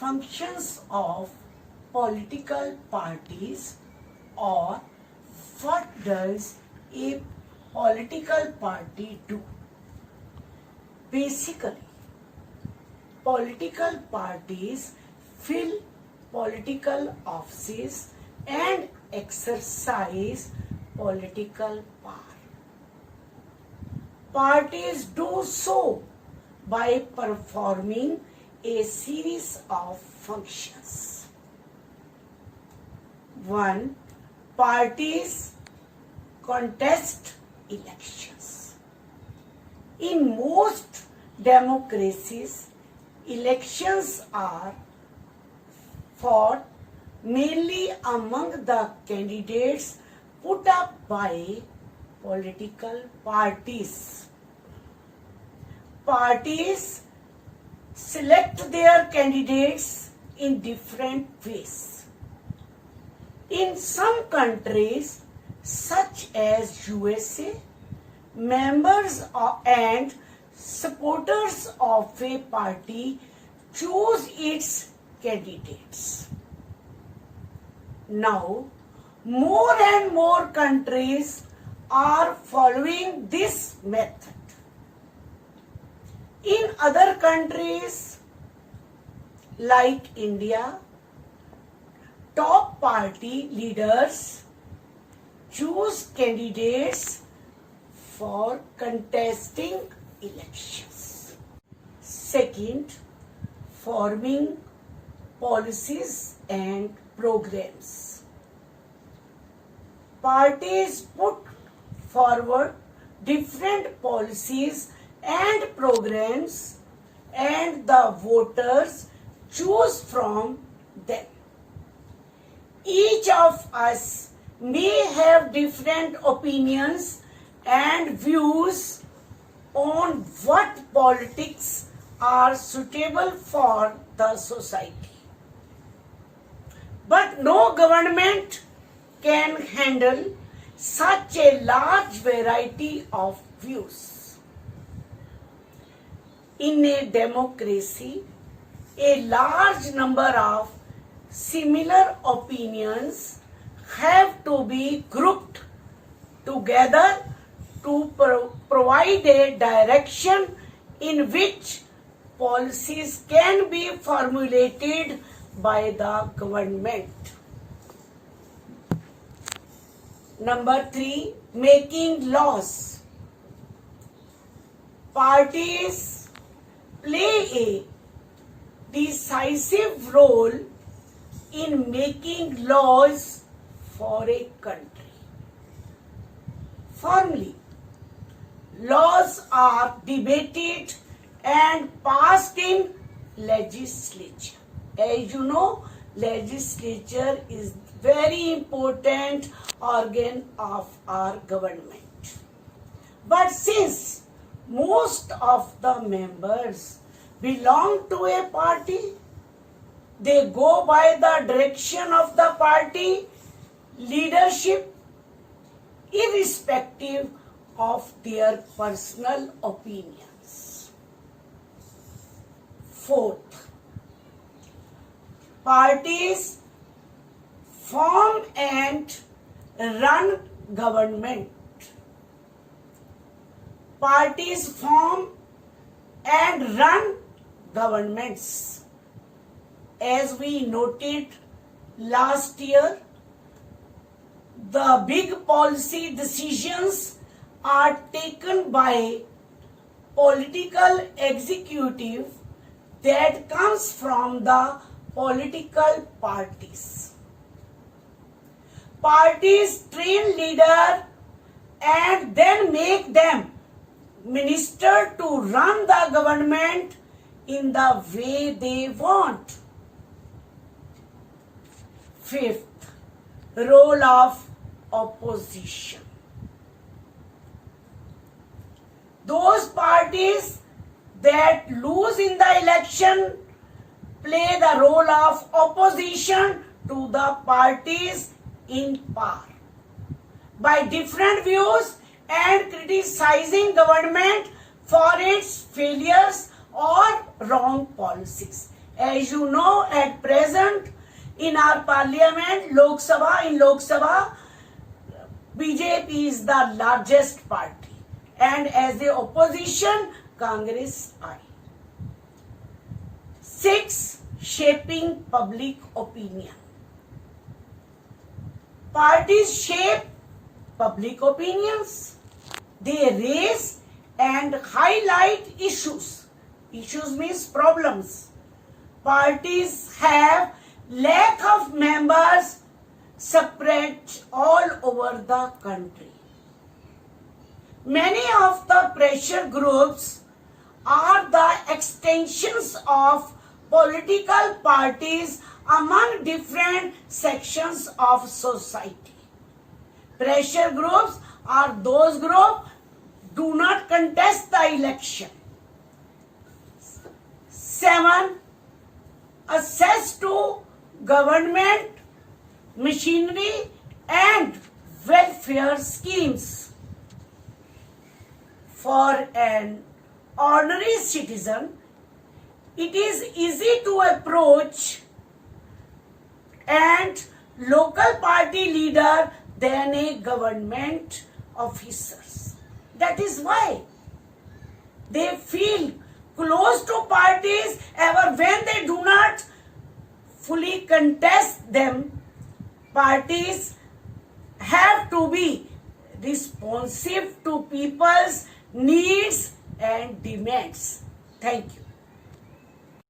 functions of political parties, or what does a political party do? Basically, political parties fill political offices and exercise political power. Parties do so by performing a series of functions. 1. Parties contest elections. In most democracies, elections are fought mainly among the candidates put up by political parties. Parties select their candidates in different ways. In some countries, such as USA, members and supporters of a party choose its candidates. Now, more and more countries are following this method. In other countries like India, top party leaders choose candidates for contesting elections. Second, forming policies and programs. Parties put forward different policies and programs, and the voters choose from them. Each of us may have different opinions and views on what politics are suitable for the society. But no government can handle such a large variety of views. In a democracy, a large number of similar opinions have to be grouped together to provide a direction in which policies can be formulated by the government. Number 3, making laws. Parties play a decisive role in making laws for a country. Formally, laws are debated and passed in legislature. As you know, legislature is very important organ of our government. But since most of the members belong to a party, they go by the direction of the party leadership, irrespective of their personal opinions. Fourth, parties form and run government. Parties form and run governments. As we noted last year, the big policy decisions are taken by political executive that comes from the political parties. Parties train leaders and then make them minister to run the government in the way they want. Fifth, role of opposition. Those parties that lose in the election play the role of opposition to the parties in power by different views and criticizing government for its failures or wrong policies. As you know, at present in our parliament, in Lok Sabha, BJP is the largest party, and as the opposition, Congress I. 6. Shaping public opinion. Parties shape public opinions. They raise and highlight issues. Issues means problems. Parties have lack of members spread all over the country. Many of the pressure groups are the extensions of political parties among different sections of society. Pressure groups are those groups do not contest the election. 7. Access to government machinery and welfare schemes. For an ordinary citizen, it is easy to approach and local party leader than a government officers. That is why they feel close to parties ever when they do not fully contest them. Parties have to be responsive to people's needs and demands. Thank you.